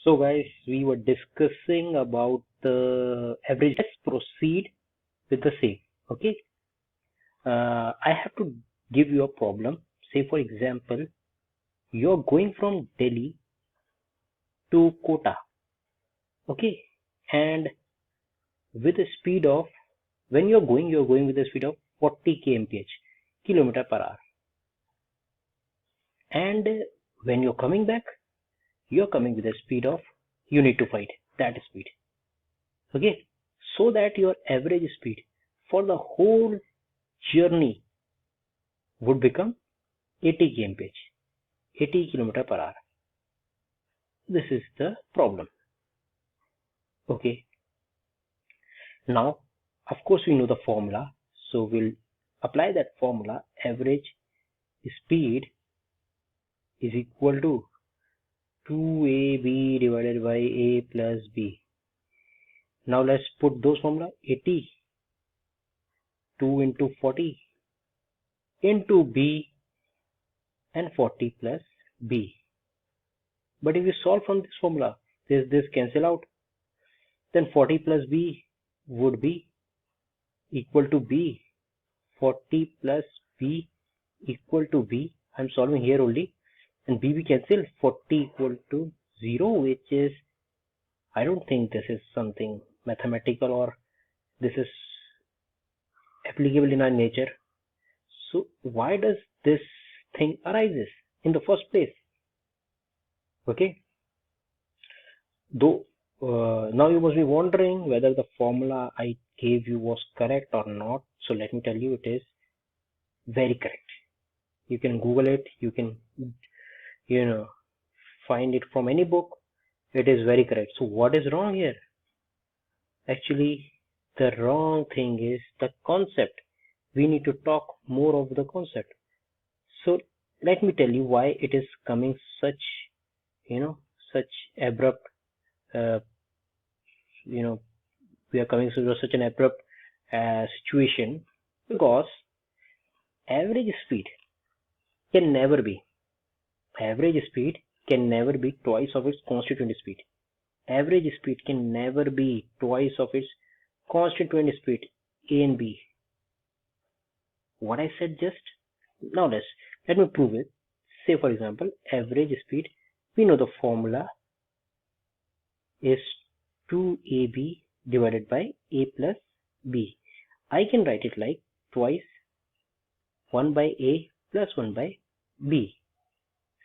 So guys, we were discussing about the average. Let's proceed with the same. Okay. I have to give you a problem. Say for example, you're going from Delhi to Kota. Okay. And with a speed of, when you're going with a speed of 40 kmph, kilometer per hour. And when you're coming back, you're coming with a speed of, you need to find that speed. Okay. So that your average speed for the whole journey would become 80 kmph, 80 km per hour. This is the problem. Okay. Now, of course, we know the formula. So we'll apply that formula. Average speed is equal to 2ab divided by a plus b. Now let's put those formula. 80, 2 into 40 into b, and 40 plus b. But if you solve from this formula, this cancel out, then 40 plus b would be equal to b. 40 plus b equal to b. I'm solving here only, and b we cancel. 40 equal to 0, which is, I don't think this is something mathematical or this is applicable in our nature. So why does this thing arises in the first place? Okay. Though now you must be wondering whether the formula I gave you was correct or not. So let me tell you, it is very correct. You can Google it. You can, find it from any book. It is very correct. So what is wrong here? Actually, the wrong thing is the concept. We need to talk more of the concept. So let me tell you why it is coming such, such abrupt, we are coming to such an abrupt situation, because average speed can never be twice of its constituent speed. Average speed can never be twice of its constituent speed, a and b. What I said just now, let me prove it. Say for example, average speed, we know the formula is 2ab divided by a plus b. I can write it like twice 1 by a plus 1 by b.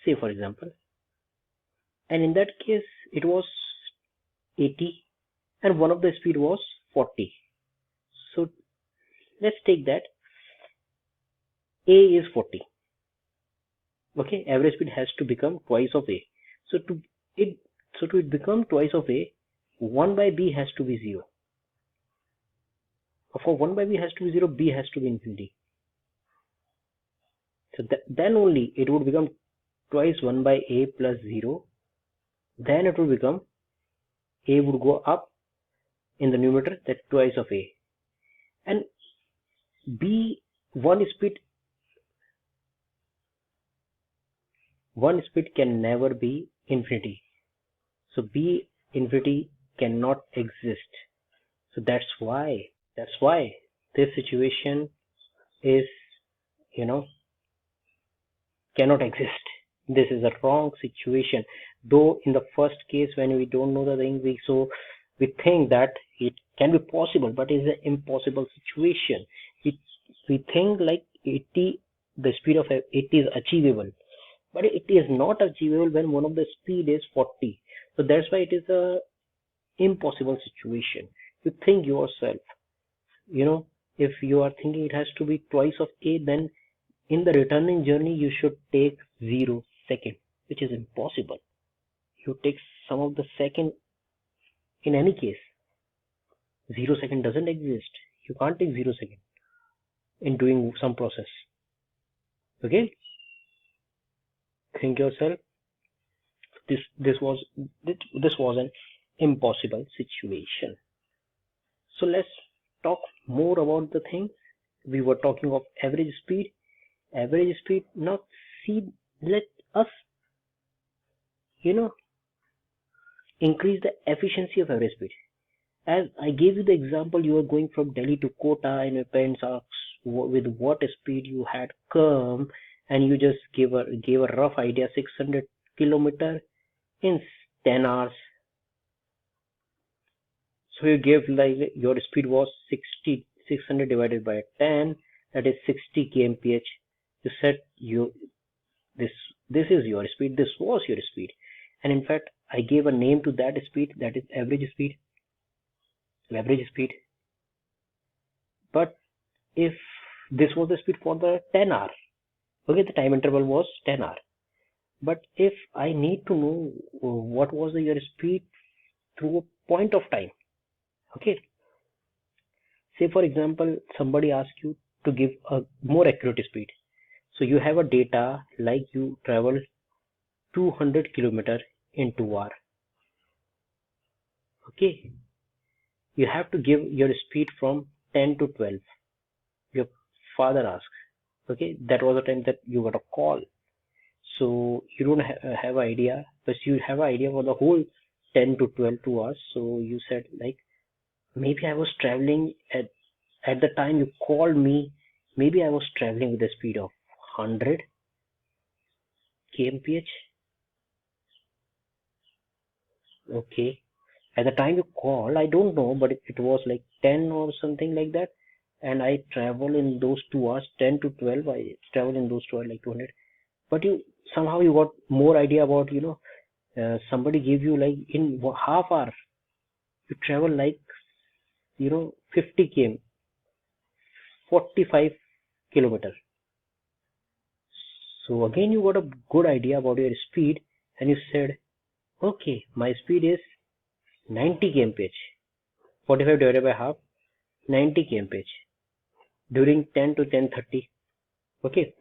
Say for example, and in that case it was 80 and one of the speed was 40. So let's take that a is 40. Okay, average speed has to become twice of a. So to it become twice of a, 1 by b has to be 0. For 1 by b has to be 0, b has to be infinity. So then only it would become twice 1 by a plus 0. Then it will become, a would go up in the numerator, that twice of a. And b, one speed can never be infinity. So b infinity cannot exist. So that's why this situation is, cannot exist. This is a wrong situation. Though in the first case, when we don't know the thing, we think that it can be possible, but it's an impossible situation. We think like 80, the speed of 80 is achievable, but it is not achievable when one of the speed is 40. So that's why it is a impossible situation. You think yourself, if you are thinking it has to be twice of a, then in the returning journey you should take 0 second, which is impossible. You take some of the second in any case. 0 second doesn't exist. You can't take 0 second in doing some process. Okay, think yourself, this was an impossible situation. So let's talk more about the thing. We were talking of average speed. Now see, let us increase the efficiency of average speed. As I gave you the example, you are going from Delhi to Kota and your parents ask with what speed you had come, and you just gave a rough idea 600 kilometer in 10 hours. So you gave like your speed was 600 divided by 10, that is 60 kmph. You said this is your speed, this was your speed, and in fact I gave a name to that speed, that is average speed. But if this was the speed for the 10 hour, okay, the time interval was 10 hour, but if I need to know what was your speed through a point of time, okay, say for example somebody asks you to give a more accurate speed, so you have a data like you travel 200 kilometer in 2 hours, okay, you have to give your speed from 10 to 12. Your father asks, okay, that was the time that you got a call, so you don't have idea, but you have an idea for the whole 10 to 12 2 hours. So you said like, maybe I was traveling at the time you called me, maybe I was traveling with a speed of 100 kmph. Okay, at the time you called, I don't know, but it was like 10 or something like that, and I travel in those 2 hours 10 to 12, I travel in those 2 hours like 200. But you somehow you got more idea about, somebody gave you like in half hour you travel like 50 km, 45 kilometer. So again you got a good idea about your speed, and you said, okay, my speed is 90 kmph. 45 divided by half, 90 kmph during 10 to 10:30. Okay,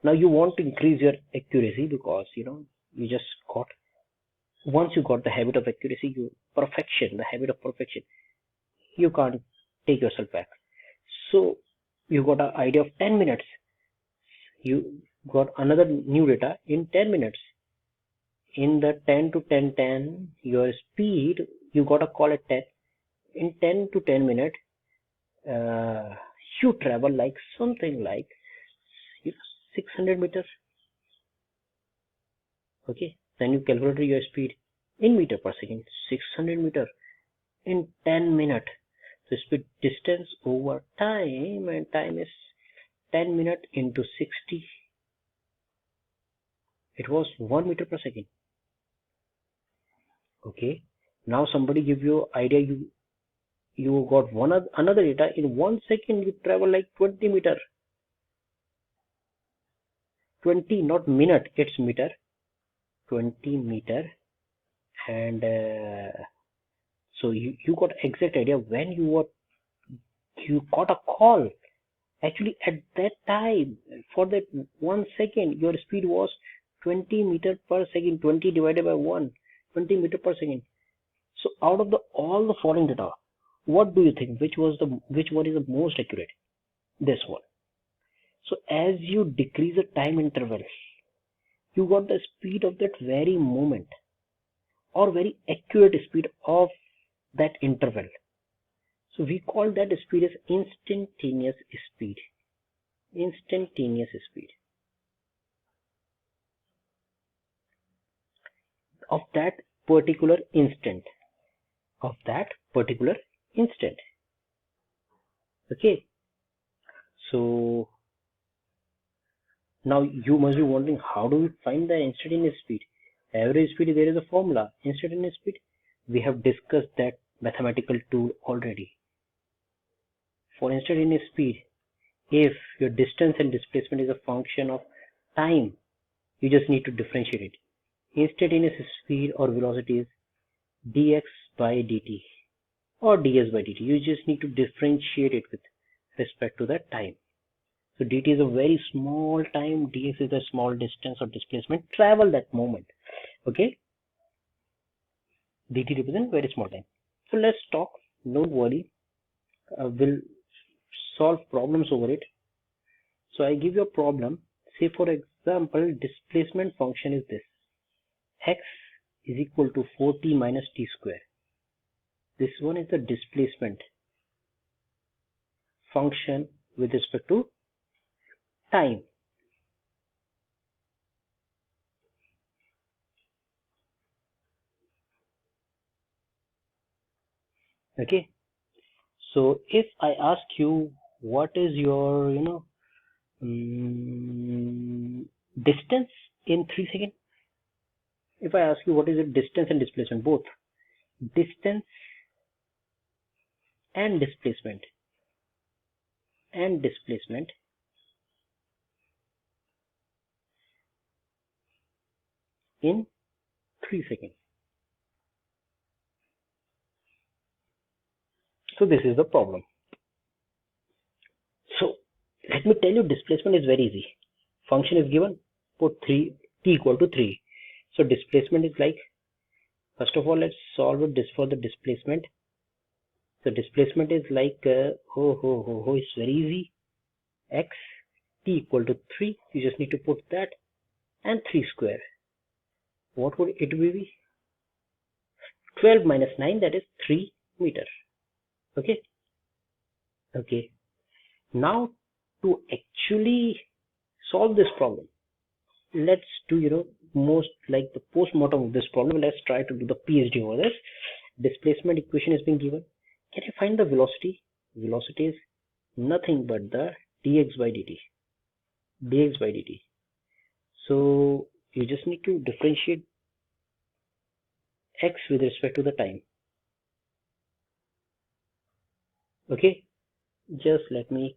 now you want to increase your accuracy because you just got, once you got the habit of accuracy, the habit of perfection, you can't take yourself back. So you got an idea of 10 minutes, you got another new data in 10 minutes. In the 10 to 10:10, your speed, you got a call at 10. In 10 to 10 minutes, you travel like something like 600 meters. Okay, then you calculate your speed in meter per second, 600 meter in 10 minutes. So speed distance over time, and time is 10 minutes into 60. It was 1 meter per second. Okay, now somebody give you idea, you got another data in 1 second you travel like 20 meter. 20, not minute, it's meter. 20 meter. And so you got exact idea when you got a call. Actually at that time, for that 1 second, your speed was 20 meter per second. 20 divided by 1, 20 meter per second. So out of all the following data, what do you think, which one is the most accurate? This one. So as you decrease the time interval, you got the speed of that very moment, or very accurate speed of that interval. So we call that speed as instantaneous speed. Instantaneous speed of that particular instant. Okay, so now you must be wondering, how do we find the instantaneous speed? Average speed, there is a formula. Instantaneous speed, we have discussed that mathematical tool already. For instantaneous speed, if your distance and displacement is a function of time, you just need to differentiate it. Instantaneous speed or velocity is dx by dt or ds by dt. You just need to differentiate it with respect to that time. So dt is a very small time, dx is a small distance or displacement travel that moment. Okay, dt represents very small time. So let's talk, don't worry, we'll solve problems over it. So I give you a problem. Say for example, displacement function is this, x is equal to 4t minus t square. This one is the displacement function with respect to time. Okay, so if I ask you what is your distance in 3 seconds, if I ask you what is the distance and displacement, both distance and displacement in 3 seconds. So this is the problem. So let me tell you, displacement is very easy. Function is given, put t equal to 3. So displacement is like, first of all, let's solve it for the displacement. So displacement is like, it's very easy. X, t equal to 3. You just need to put that and 3 square. What would it be? 12 minus 9, that is 3 meters. Okay. Now to actually solve this problem, let's do most like the post-mortem of this problem. Let's try to do the PhD over this. Displacement equation is being given. Can you find the velocity? Velocity is nothing but the dx by dt. So you just need to differentiate x with respect to the time. Okay, just let me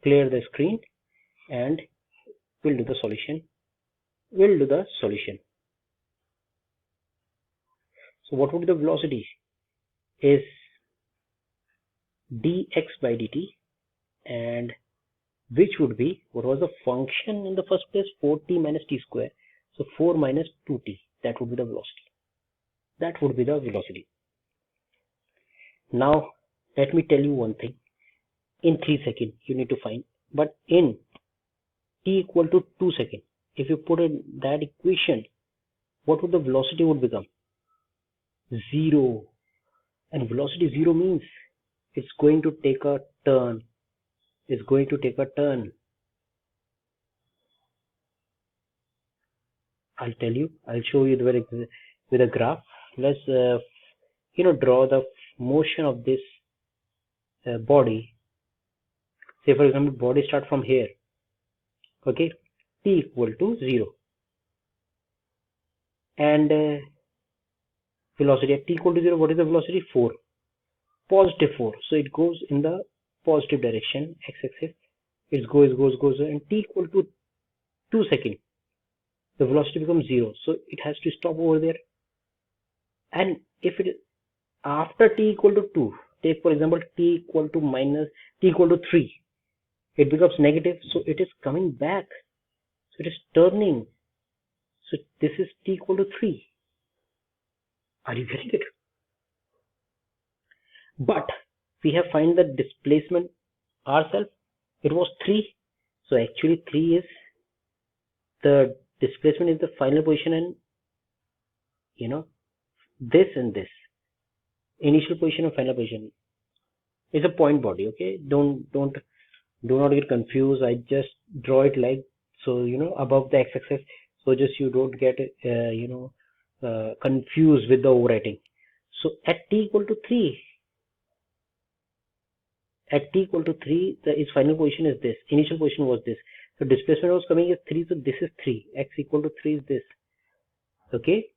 clear the screen and we'll do the solution. So what would be the velocity? Is dx by dt, and which would be, what was the function in the first place? 4t minus t square. So 4 minus 2t, that would be the velocity. Now let me tell you one thing. In 3 seconds you need to find, but in t equal to 2 seconds, if you put in that equation, what would the velocity would become? 0. And velocity 0 means it's going to take a turn. I'll tell you, I'll show you with a graph. Let's draw the motion of this body. Say for example, body start from here. Okay, t equal to 0, and velocity at t equal to 0, what is the velocity? 4, positive 4. So it goes in the positive direction, x-axis. It goes, and t equal to 2 seconds, the velocity becomes 0. So it has to stop over there. And if it is after t equal to 2, take for example t equal to 3, it becomes negative. So it is coming back. So it is turning. So this is t equal to 3. Are you getting it? But we have find the displacement ourselves. It was 3. So actually 3 is the displacement is the final position, and this and this initial position and final position is a point body. Okay, do not get confused. I just draw it like so, above the x-axis, so just you don't get confused with the overwriting. So at t equal to 3, the final position is this, initial position was this, so displacement was coming as 3, so this is 3, x equal to 3 is this. Okay,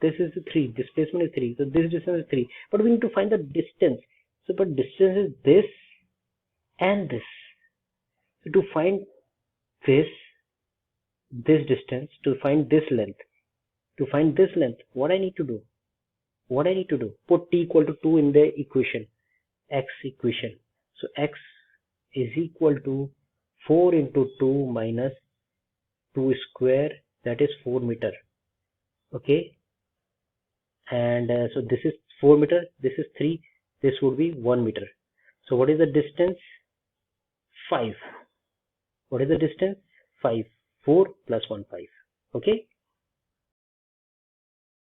this is the 3, displacement is 3, so this distance is 3, but we need to find the distance. So but distance is this and this. So to find this distance, to find this length, what I need to do? Put t equal to 2 in the equation, x equation. So x is equal to 4 into 2 minus 2 square, that is 4 meter. Okay, and so this is 4 meter, this is 3, this would be 1 meter. So what is the distance? 5. What is the distance? 5. 4 plus 1, 5. Okay,